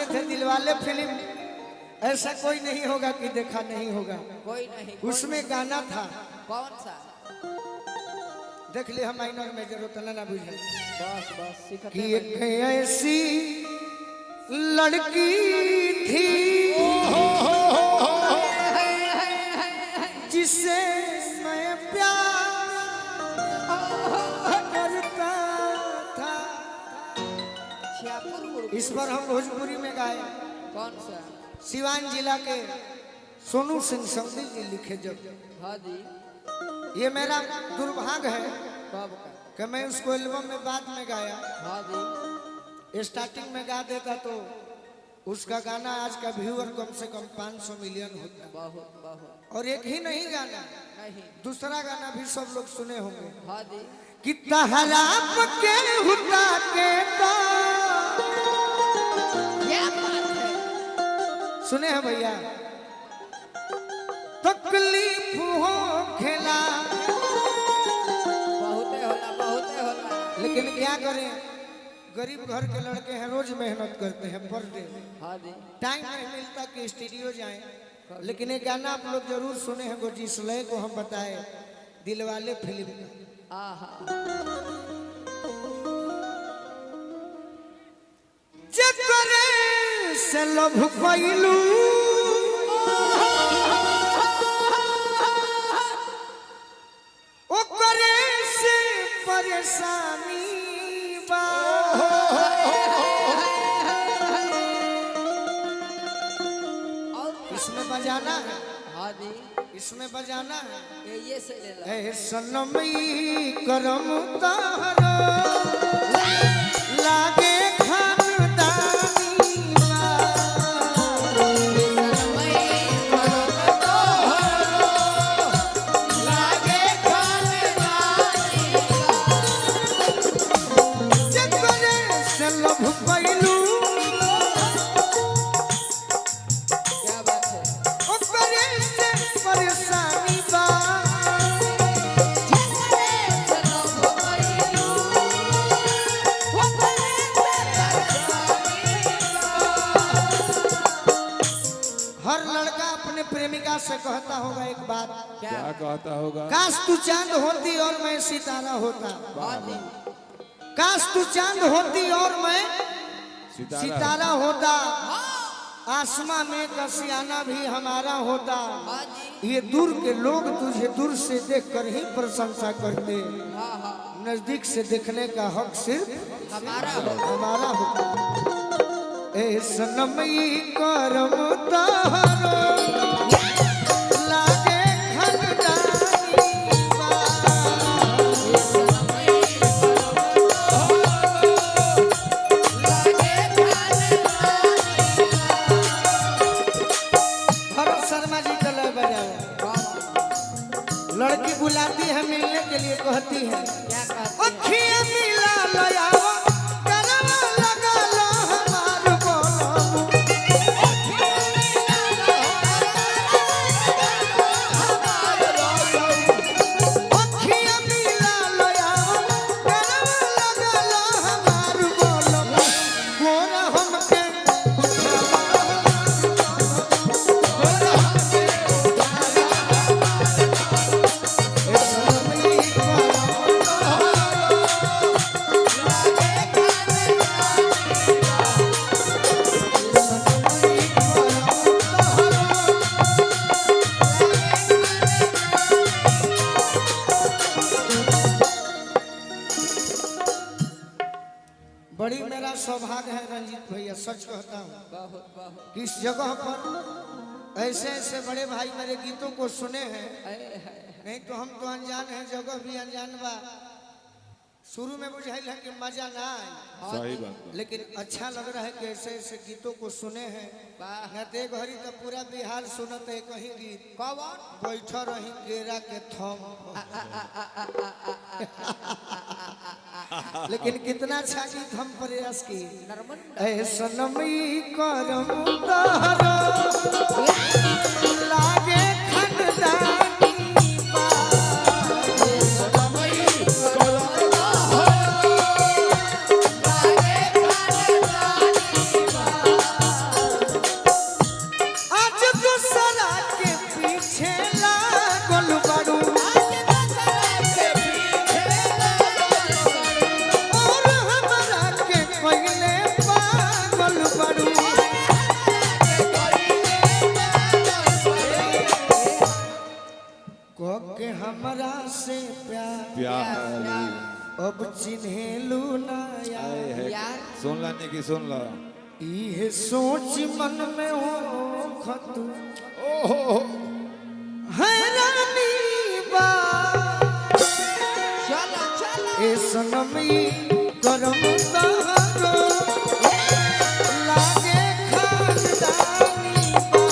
थे दिलवाले फिल्म, ऐसा कोई नहीं होगा कि देखा नहीं होगा। कोई नहीं, उसमें गाना था, कौन सा? देख ले हम माइनर मेजर उतना ना बुझे बस बस सीखते कि एक ऐसी लड़की थी जिसे मैं प्यार करता था। इस पर हम भोजपुरी में गाए। कौन सा? सिवान जिला के सोनू सिंह समधी जी लिखे। जब हाँ जी, ये मेरा दुर्भाग्य है कब का? कि मैं उसको एल्बम में बाद में गाया। हाँ जी, स्टार्टिंग में गा देता तो उसका गाना आज का व्यूअर कम से कम 500 मिलियन होता। बहुत बहुत। और एक ही नहीं गाना, नहीं, दूसरा गाना भी सब लोग सुने होंगे हाँ जी, कि तहरा के हुता के तो क्या बात है? सुने हैं भैया। तकलीफ हो खेला, बहुते होला, बहुते होला। लेकिन क्या करें, गरीब घर के लड़के हैं, रोज मेहनत करते हैं पर डे। हाँ जी, टाइम नहीं मिलता कि स्टूडियो जाएं। लेकिन एक गाना आप लोग जरूर सुने हैं, वो जिस लय को हम बताए, दिलवाले फिल्म का। आहा, जकरे से लभ कइलू ओकरे से परेशानी बा। इसमें बजाना है, हाँ जी, इसमें बजाना है। ये से ले लो। ए सनमई करम तारो लागे खानदानी बा। जकरे से लभ कइलू क्या बात है? ओकरे से परेशानी बा। हर लड़का अपने प्रेमिका से कहता होगा एक बात, क्या कहता होगा? काश तू चांद होती और मैं सितारा होता। हाँ जी, काश तू चांद होती और मैं सितारा होता। आसमां में कसियाना भी हमारा होता। हाँ जी, ये दूर के लोग तुझे दूर से देखकर ही प्रशंसा करते। हाँ हाँ, नजदीक से देखने का हक सिर्फ हमारा हमारा होता। ए सनमई करम तारो लागे खनदानी बा। भरत शर्मा जी का लय बजाओ। लड़की बुलाती है मिलने के लिए, कहती है क्या कहते हैं? अखियां मिला लयाओ करवा लगा लो हमार बोलो। अखियां मिला लयाओ करवा लगा लो हमार बोलो। मोरा हमके बड़ी मेरा सौभाग्य है रंजीत भैया, सच कहता हूँ बहुत बहुत। कि इस जगह पर ऐसे ऐसे बड़े भाई मेरे गीतों को सुने हैं। नहीं तो हम तो अनजान हैं, जगह भी अनजान बा। शुरू में बुझाइल है कि मजा ना आए, सही बात। लेकिन अच्छा लग रहा है कि ऐसे ऐसे गीतों को सुने हैं। वाह। न ते घड़ी तो पूरा बिहार सुनत है कहीं गीत, कौन? बैठा रही केरा के थम। लेकिन कितना अच्छा गीत हम प्रयास की। नरमन ए सनमई करम तारो लागे खनदानी बा। अब चिन्हेलू नया आए है यार। सुन ला नहीं कि सुन ला इहे सोच मन में हो खतु ओहो हैरानी बा चलो चलो ए सनमी करम तहरो लागे खानदानी बा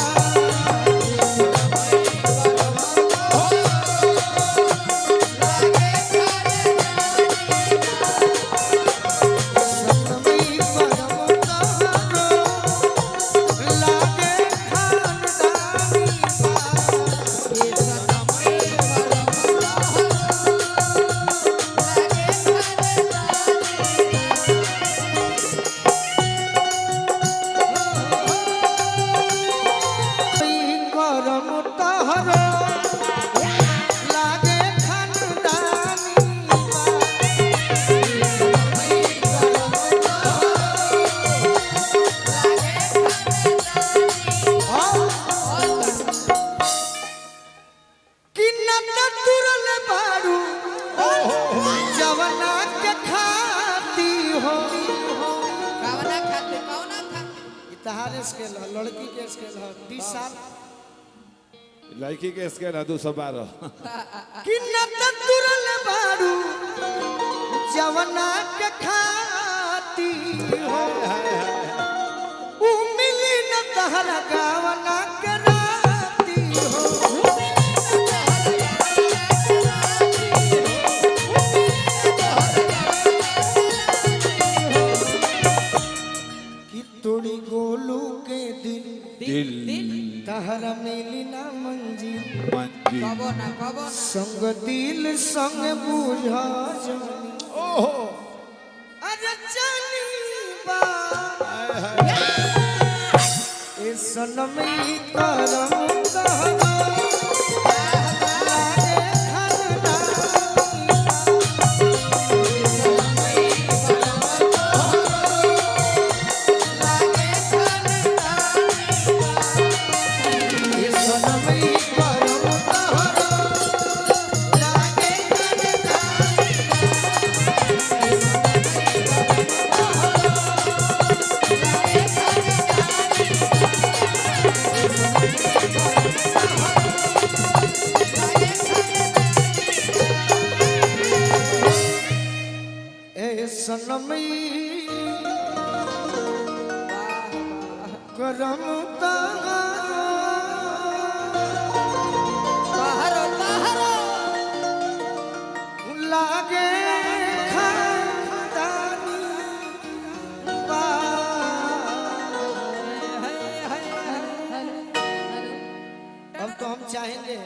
सनमी करम तहरो लागे खानदानी बा करम तहरो लागे खानदानी कि नत तुरल बारू जवना के खाती हो कवना खाते इतहार स्केल है लड़की के स्केल है 20 साल लड़की के स्केल है 212 कि नत तुरल बारू जवना के खाती हो उ मिली न तहरा गावना के राती हो कि तोड़ी गोलू के दिल दिल तहरा मिली ना मंजिल मंजी कबो ना संग दिल संग बुझा जानी ओहो अरे जानी बा ए सनमी करम तहरा लागे खानदानी ए सनमी करम तहरा लागे ए सनमी करम तहरा तहरो तहरो लागे खानदानी बा अब तो हम चाहेंगे